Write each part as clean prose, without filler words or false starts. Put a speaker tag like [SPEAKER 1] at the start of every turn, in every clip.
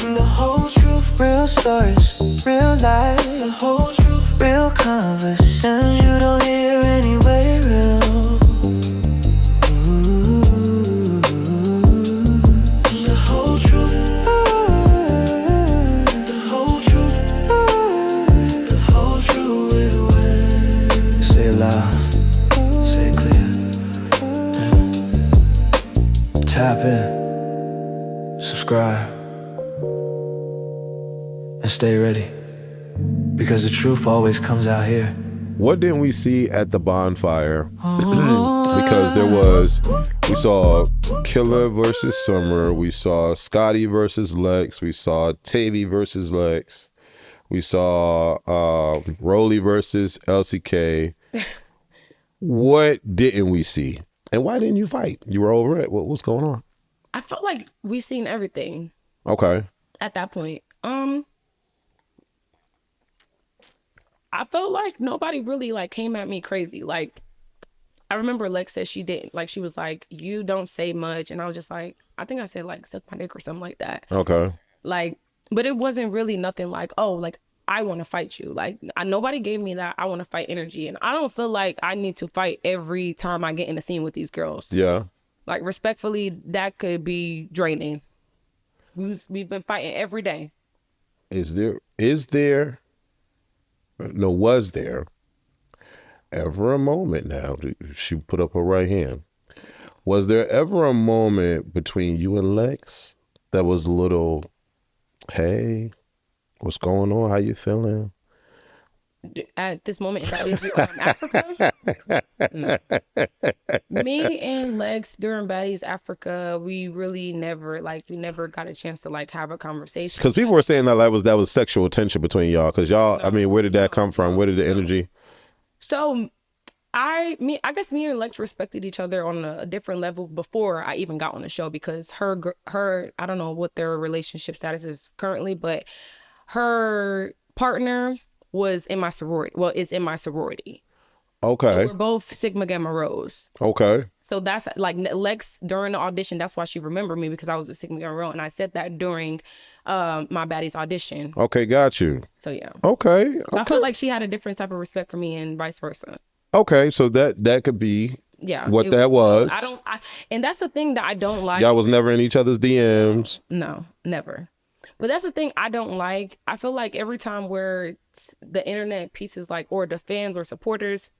[SPEAKER 1] The whole truth, real stories, real life. The whole truth, real conversations you don't hear anywhere else. The whole truth, the whole truth, the whole truth will win. Say it loud, say it clear. Tap in, subscribe, and stay ready, because the truth always comes out here.
[SPEAKER 2] What didn't we see at the bonfire? Because we saw Killer versus Summer, we saw Scotty versus Lex, we saw Tavii versus Lex, we saw Rolly versus LCK. What didn't we see? And why didn't you fight? You were over it. What's going on?
[SPEAKER 3] I felt like we seen everything.
[SPEAKER 2] Okay.
[SPEAKER 3] At that point. I felt like nobody really like came at me crazy. Like, I remember Lex said she didn't. Like, she was like, you don't say much. And I was just like, I think I said like, suck my dick or something like that.
[SPEAKER 2] Okay.
[SPEAKER 3] Like, but it wasn't really nothing like, oh, like, I want to fight you. Like, nobody gave me that I want to fight energy. And I don't feel like I need to fight every time I get in the scene with these girls.
[SPEAKER 2] Yeah.
[SPEAKER 3] Like, respectfully, that could be draining. We've been fighting every day.
[SPEAKER 2] Was there ever a moment now, she put up her right hand, was there ever a moment between you and Lex that was a little, hey, what's going on? How you feeling?
[SPEAKER 3] At this moment in Baddies Africa? No. Me and Lex during Baddies Africa, we really never got a chance to like have a conversation.
[SPEAKER 2] Because people were saying that was sexual tension between y'all. Because y'all, I mean, where did that come from? Where did the energy?
[SPEAKER 3] So I guess me and Lex respected each other on a different level before I even got on the show, because her I don't know what their relationship status is currently, but her partner was in my sorority. Well, is in my sorority.
[SPEAKER 2] Okay.
[SPEAKER 3] So we're both Sigma Gamma Rhos.
[SPEAKER 2] Okay.
[SPEAKER 3] So that's like Lex during the audition. That's why she remembered me, because I was a Sigma Gamma Rho, and I said that during my Baddies audition.
[SPEAKER 2] Okay, got you.
[SPEAKER 3] So yeah.
[SPEAKER 2] Okay.
[SPEAKER 3] So I felt like she had a different type of respect for me, and vice versa.
[SPEAKER 2] Okay, so that could be what that was.
[SPEAKER 3] And that's the thing that I don't like.
[SPEAKER 2] Y'all was never in each other's DMs.
[SPEAKER 3] No, never. But that's the thing I don't like. I feel like every time where the internet pieces like, or the fans or supporters,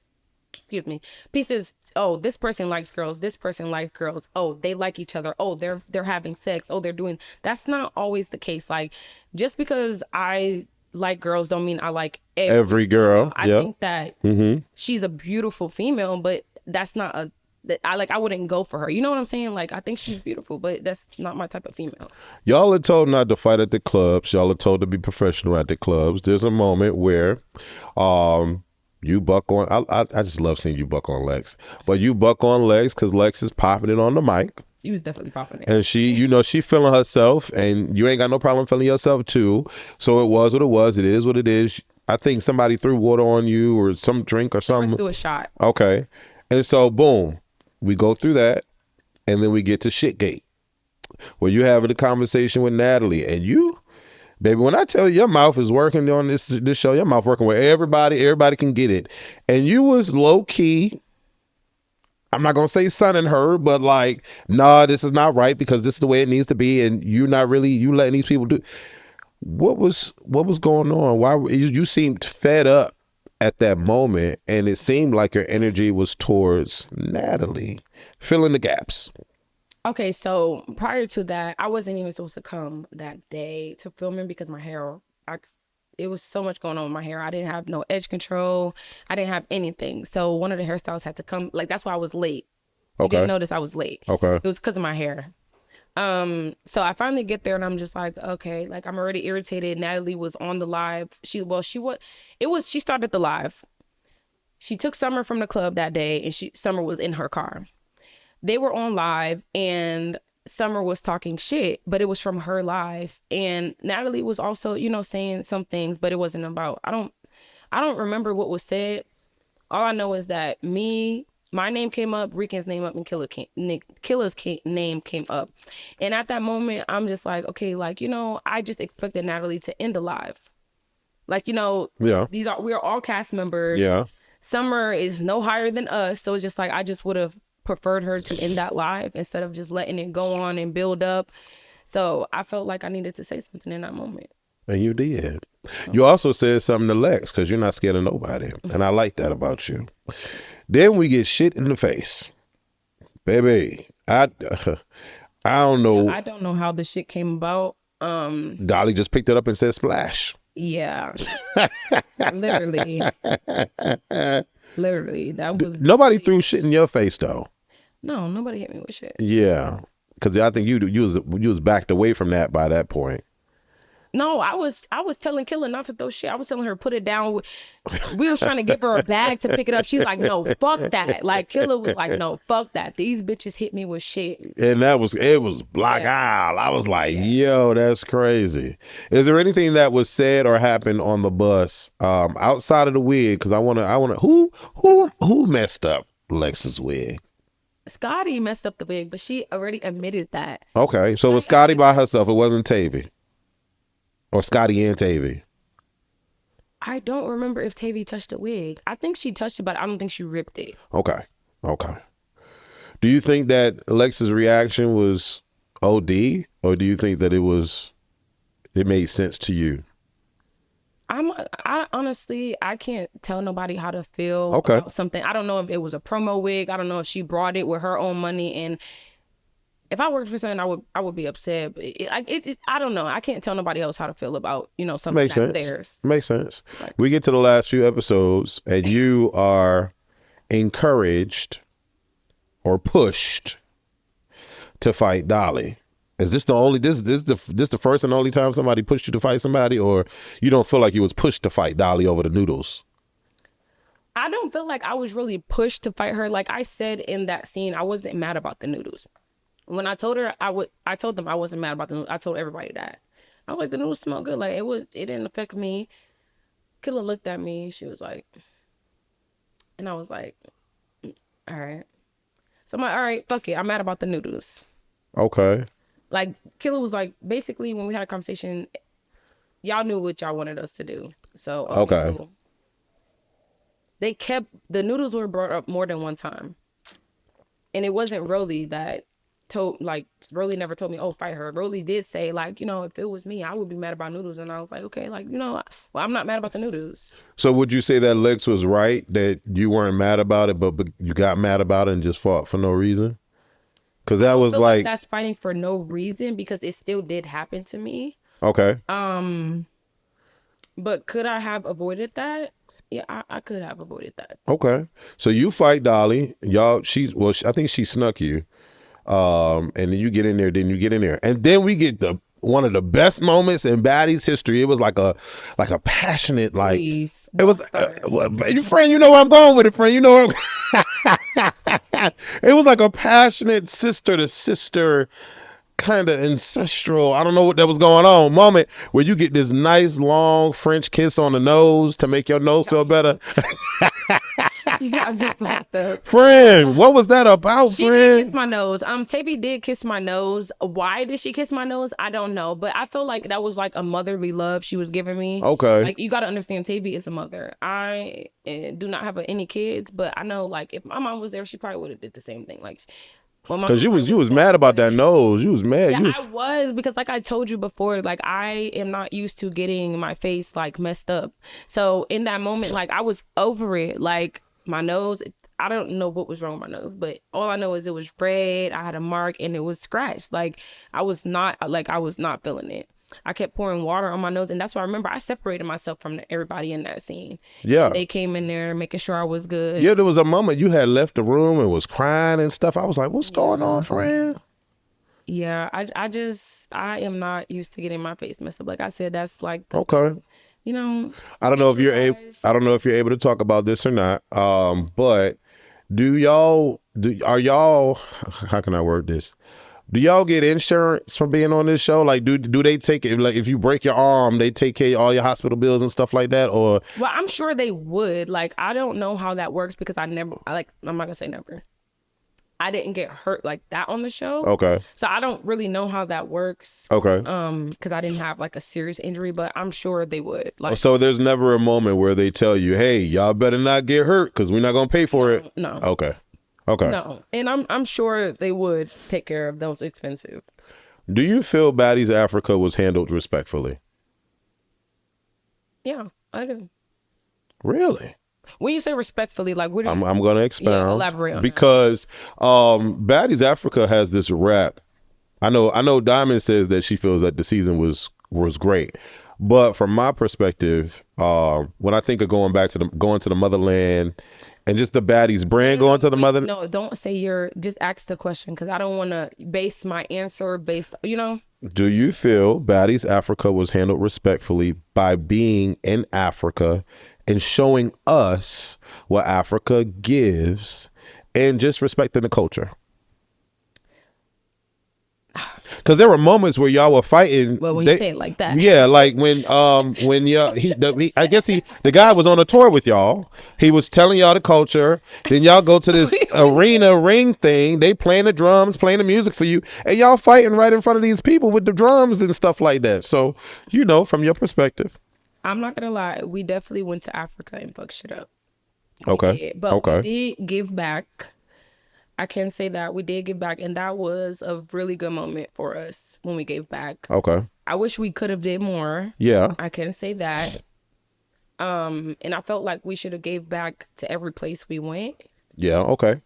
[SPEAKER 3] pieces, oh, this person likes girls, this person likes girls, oh, they like each other, oh, they're having sex, oh, they're doing, that's not always the case. Like, just because I like girls don't mean I like every girl. I think that she's a beautiful female, but that's not I wouldn't go for her. You know what I'm saying? Like, I think she's beautiful, but that's not my type of female.
[SPEAKER 2] Y'all are told not to fight at the clubs. Y'all are told to be professional at the clubs. There's a moment where you buck on, I just love seeing you buck on Lex, but you buck on Lex because Lex is popping it on the mic.
[SPEAKER 3] She was definitely popping it.
[SPEAKER 2] And she, she feeling herself, and you ain't got no problem feeling yourself too. So it was what it was. It is what it is. I think somebody threw water on you or some drink or something.
[SPEAKER 3] Threw a shot.
[SPEAKER 2] Okay. And so boom, we go through that, and then we get to Shitgate, where you having a conversation with Natalie, and you, baby, when I tell you your mouth is working on this show, your mouth working with everybody can get it. And you was low key, I'm not gonna say sunning her, but like, nah, this is not right because this is the way it needs to be, and you letting these people do. What was going on? Why you seemed fed up at that moment, and it seemed like your energy was towards Natalie. Fill in the gaps.
[SPEAKER 3] Okay, so prior to that, I wasn't even supposed to come that day to filming because my hair, it was so much going on with my hair. I didn't have no edge control. I didn't have anything. So one of the hairstylists had to come. Like, that's why I was late. Okay. You didn't notice I was late. Okay. It was because of my hair. So I finally get there, and I'm just like, okay, like, I'm already irritated. Natalie was on the live. She started the live. She took Summer from the club that day, and Summer was in her car. They were on live, and Summer was talking shit, but it was from her live. And Natalie was also, saying some things, but it wasn't about, I don't remember what was said. All I know is that me My name came up, Rican's name up, and Killer's name came up. And at that moment, I'm just like, okay, like, you know, I just expected Natalie to end alive. Like, you know,
[SPEAKER 2] Yeah.
[SPEAKER 3] we're all cast members.
[SPEAKER 2] Yeah.
[SPEAKER 3] Summer is no higher than us. So it's just like, I just would have preferred her to end that live instead of just letting it go on and build up. So I felt like I needed to say something in that moment.
[SPEAKER 2] And you did. You also said something to Lex because you're not scared of nobody. And I like that about you. Then we get shit in the face. Baby, I don't know.
[SPEAKER 3] I don't know how the shit came about.
[SPEAKER 2] Dolly just picked it up and said splash.
[SPEAKER 3] Yeah. Literally. Literally. That was
[SPEAKER 2] Nobody threw shit in your face though.
[SPEAKER 3] No, nobody hit me with shit.
[SPEAKER 2] Yeah. Because I think you was backed away from that by that point.
[SPEAKER 3] No, I was telling Killer not to throw shit. I was telling her put it down. We was trying to give her a bag to pick it up. She was like, no, fuck that. Like Killer was like, no, fuck that. These bitches hit me with shit.
[SPEAKER 2] And it was black out. I was like, yo, that's crazy. Is there anything that was said or happened on the bus outside of the wig? Because I wanna who messed up Lex's wig?
[SPEAKER 3] Scotty messed up the wig, but she already admitted that.
[SPEAKER 2] Okay, so it was Scotty by herself. It wasn't Tavii. Or Scotty and Tavii.
[SPEAKER 3] I don't remember if Tavii touched the wig. I think she touched it, but I don't think she ripped it.
[SPEAKER 2] Okay. Do you think that Alexa's reaction was OD, or do you think that it made sense to you?
[SPEAKER 3] I honestly, I can't tell nobody how to feel about something. I don't know if it was a promo wig. I don't know if she brought it with her own money, and if I worked for something, I would be upset. But I don't know. I can't tell nobody else how to feel about, you know, something that's theirs.
[SPEAKER 2] Makes sense. Like, we get to the last few episodes, and you are encouraged or pushed to fight Dolly. Is this the first and only time somebody pushed you to fight somebody, or you don't feel like you was pushed to fight Dolly over the noodles?
[SPEAKER 3] I don't feel like I was really pushed to fight her. Like I said in that scene, I wasn't mad about the noodles. When I told her, I told them I wasn't mad about the noodles. I told everybody that. I was like, the noodles smell good. Like it didn't affect me. Killer looked at me. She was like, and I was like, all right. So I'm like, all right, fuck it. I'm mad about the noodles.
[SPEAKER 2] Okay.
[SPEAKER 3] Like Killer was like, basically when we had a conversation, y'all knew what y'all wanted us to do. So
[SPEAKER 2] okay.
[SPEAKER 3] Cool. The noodles were brought up more than one time. And it wasn't Rolly that Rolly never told me, oh, fight her. Rolly did say, like, you know, if it was me, I would be mad about noodles. And I was like, okay, like, you know, well, I'm not mad about the noodles.
[SPEAKER 2] So would you say that Lex was right, that you weren't mad about it, but you got mad about it and just fought for no reason? Because that was like
[SPEAKER 3] that's fighting for no reason, because it still did happen to me.
[SPEAKER 2] Okay.
[SPEAKER 3] But could I have avoided that? Yeah, I could have avoided that.
[SPEAKER 2] Okay. So you fight Dolly. Y'all, I think she snuck you. And then you get in there. And then we get one of the best moments in Baddies history. It was like a passionate, like,
[SPEAKER 3] Please.
[SPEAKER 2] It was, friend, you know where I'm going with it, friend. You know it was like a passionate sister to sister, kind of ancestral, I don't know what that was going on, moment where you get this nice long French kiss on the nose to make your nose feel better.
[SPEAKER 3] You got me backed up.
[SPEAKER 2] Friend, what was that about,
[SPEAKER 3] she
[SPEAKER 2] friend?
[SPEAKER 3] Did kiss my nose. Tavii did kiss my nose. Why did she kiss my nose? I don't know. But I feel like that was like a motherly love she was giving me.
[SPEAKER 2] Okay.
[SPEAKER 3] Like, you got to understand, Tavii is a mother. I do not have any kids, but I know, like, if my mom was there, she probably would have did the same thing. Like,
[SPEAKER 2] because you was mad about that nose. You was mad.
[SPEAKER 3] Yeah, I was, because like I told you before, like I am not used to getting my face like messed up. So in that moment, like I was over it. Like my nose, I don't know what was wrong with my nose, but all I know is it was red. I had a mark and it was scratched. Like I was not feeling it. I kept pouring water on my nose, and that's why I remember I separated myself from everybody in that scene.
[SPEAKER 2] Yeah.
[SPEAKER 3] And they came in there making sure I was good.
[SPEAKER 2] Yeah, there was a moment you had left the room and was crying and stuff. I was like, what's going on, friend?
[SPEAKER 3] Yeah, I am not used to getting my face messed up. Like I said, that's like
[SPEAKER 2] okay.
[SPEAKER 3] You know,
[SPEAKER 2] I don't know if you're able to talk about this or not. But are y'all, how can I word this? Do y'all get insurance from being on this show? Like, do they take it? Like, if you break your arm, they take care of all your hospital bills and stuff like that? Or
[SPEAKER 3] Well, I'm sure they would. Like, I don't know how that works because I'm not gonna say never. I didn't get hurt like that on the show.
[SPEAKER 2] okay,
[SPEAKER 3] So I don't really know how that works.
[SPEAKER 2] okay.
[SPEAKER 3] Because I didn't have like a serious injury, but I'm sure they would. Like,
[SPEAKER 2] So there's never a moment where they tell you, "Hey, y'all better not get hurt because we're not gonna pay for it."
[SPEAKER 3] no.
[SPEAKER 2] Okay. Okay.
[SPEAKER 3] No. And I'm sure they would take care of those expensive.
[SPEAKER 2] Do you feel Baddies Africa was handled respectfully?
[SPEAKER 3] Yeah, I do.
[SPEAKER 2] Really?
[SPEAKER 3] When you say respectfully, like what do you
[SPEAKER 2] I'm gonna expound.
[SPEAKER 3] Yeah, elaborate on that.
[SPEAKER 2] Because Baddies Africa has this rap. I know Diamond says that she feels that the season was great. But from my perspective, when I think of going to the motherland and just the Baddies brand going to the mother.
[SPEAKER 3] No, don't say just ask the question because I don't want to base my answer based,
[SPEAKER 2] Do you feel Baddies Africa was handled respectfully by being in Africa and showing us what Africa gives and just respecting the culture? Because there were moments where y'all were fighting.
[SPEAKER 3] Well, when you say it like that.
[SPEAKER 2] Yeah, like when I guess the guy was on a tour with y'all. He was telling y'all the culture. Then y'all go to this arena ring thing. They playing the drums, playing the music for you, and y'all fighting right in front of these people with the drums and stuff like that. So, from your perspective.
[SPEAKER 3] I'm not gonna lie, we definitely went to Africa and fucked shit up.
[SPEAKER 2] Okay.
[SPEAKER 3] But we did give back. I can say that we did give back, and that was a really good moment for us when we gave back.
[SPEAKER 2] Okay.
[SPEAKER 3] I wish we could have did more.
[SPEAKER 2] Yeah.
[SPEAKER 3] I can say that. And I felt like we should have gave back to every place we went.
[SPEAKER 2] Yeah. Okay.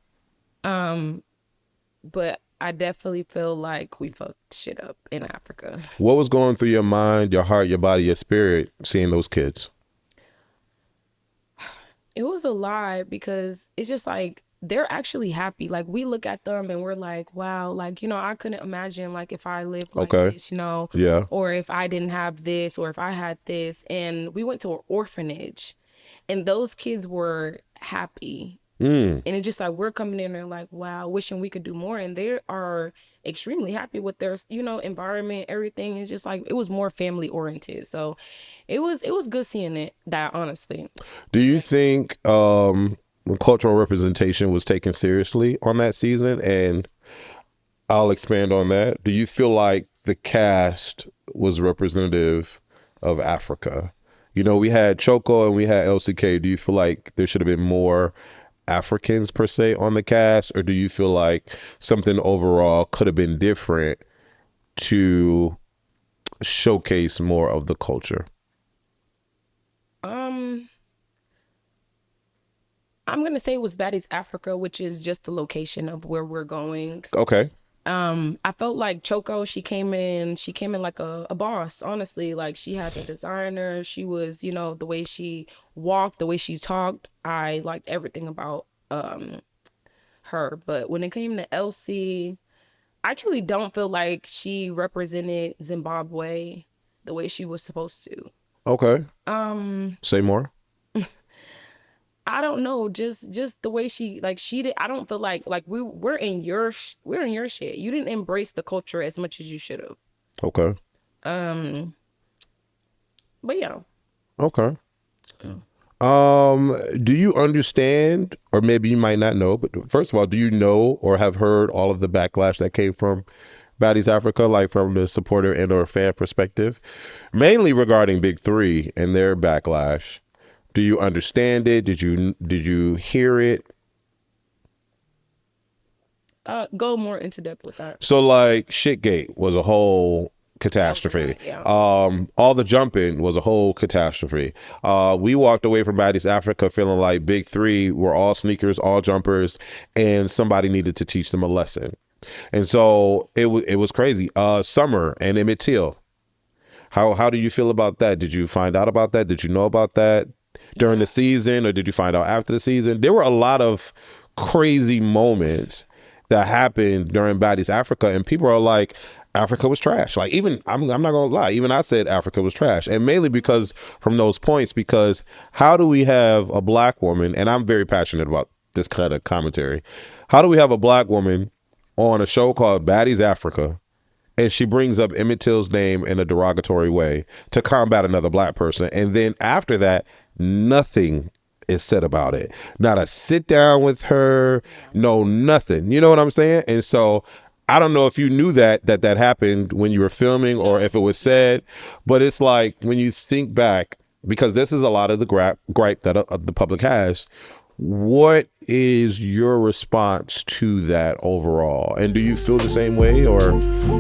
[SPEAKER 3] But I definitely feel like we fucked shit up in Africa.
[SPEAKER 2] What was going through your mind, your heart, your body, your spirit, seeing those kids?
[SPEAKER 3] It was a lie because it's just like, they're actually happy. Like, we look at them and we're like, wow, like, I couldn't imagine like if I lived like this,
[SPEAKER 2] Yeah.
[SPEAKER 3] or if I didn't have this, or if I had this. And we went to an orphanage and those kids were happy. And it's just like, we're coming in and like, wow, wishing we could do more. And they are extremely happy with their, environment, everything. It's just like, it was more family oriented. So it was good seeing that, honestly.
[SPEAKER 2] Do you think cultural representation was taken seriously on that season? And I'll expand on that. Do you feel like the cast was representative of Africa? We had Choco and we had LCK. Do you feel like there should have been more Africans per se on the cast, or do you feel like something overall could have been different to showcase more of the culture?
[SPEAKER 3] I'm gonna say it was Baddies Africa, which is just the location of where we're going.
[SPEAKER 2] Okay.
[SPEAKER 3] I felt like Choco, she came in like a boss, honestly. Like, she had the designer. She was, the way she walked, the way she talked. I liked everything about her. But when it came to Elsie, I truly don't feel like she represented Zimbabwe the way she was supposed to.
[SPEAKER 2] Okay. Say more.
[SPEAKER 3] I don't know, just the way she did. I don't feel like we're in your shit. You didn't embrace the culture as much as you should have.
[SPEAKER 2] Okay.
[SPEAKER 3] But yeah.
[SPEAKER 2] Okay. Do you understand, or maybe you might not know, but first of all, do you know or have heard all of the backlash that came from Baddies Africa, like from the supporter and or fan perspective, mainly regarding Big Three and their backlash? Do you understand it? Did you hear it?
[SPEAKER 3] Go more into depth with that.
[SPEAKER 2] So like Shitgate was a whole catastrophe.
[SPEAKER 3] Yeah.
[SPEAKER 2] All the jumping was a whole catastrophe. We walked away from Baddies Africa feeling like Big Three were all sneakers, all jumpers, and somebody needed to teach them a lesson. And so it was crazy. Summer and Emmett Till. How do you feel about that? Did you find out about that? Did you know about that during the season, or did you find out after the season? There were a lot of crazy moments that happened during Baddies Africa, and people are like, Africa was trash. Like, even I'm not gonna lie, even I said Africa was trash, and mainly because from those points. Because how do we have a black woman? And I'm very passionate about this kind of commentary. How do we have a black woman on a show called Baddies Africa, and she brings up Emmett Till's name in a derogatory way to combat another black person. And then after that, nothing is said about it. Not a sit down with her, no nothing. You know what I'm saying? And so I don't know if you knew that happened when you were filming or if it was said, but it's like when you think back, because this is a lot of the gripe that the public has, what is your response to that overall? And do you feel the same way, or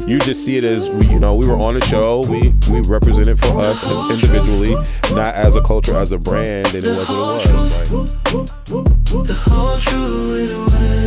[SPEAKER 2] you just see it as, you know, we were on a show, we represented for us individually, not as a culture, as a brand, and it was what it was. Like,
[SPEAKER 1] the whole truth.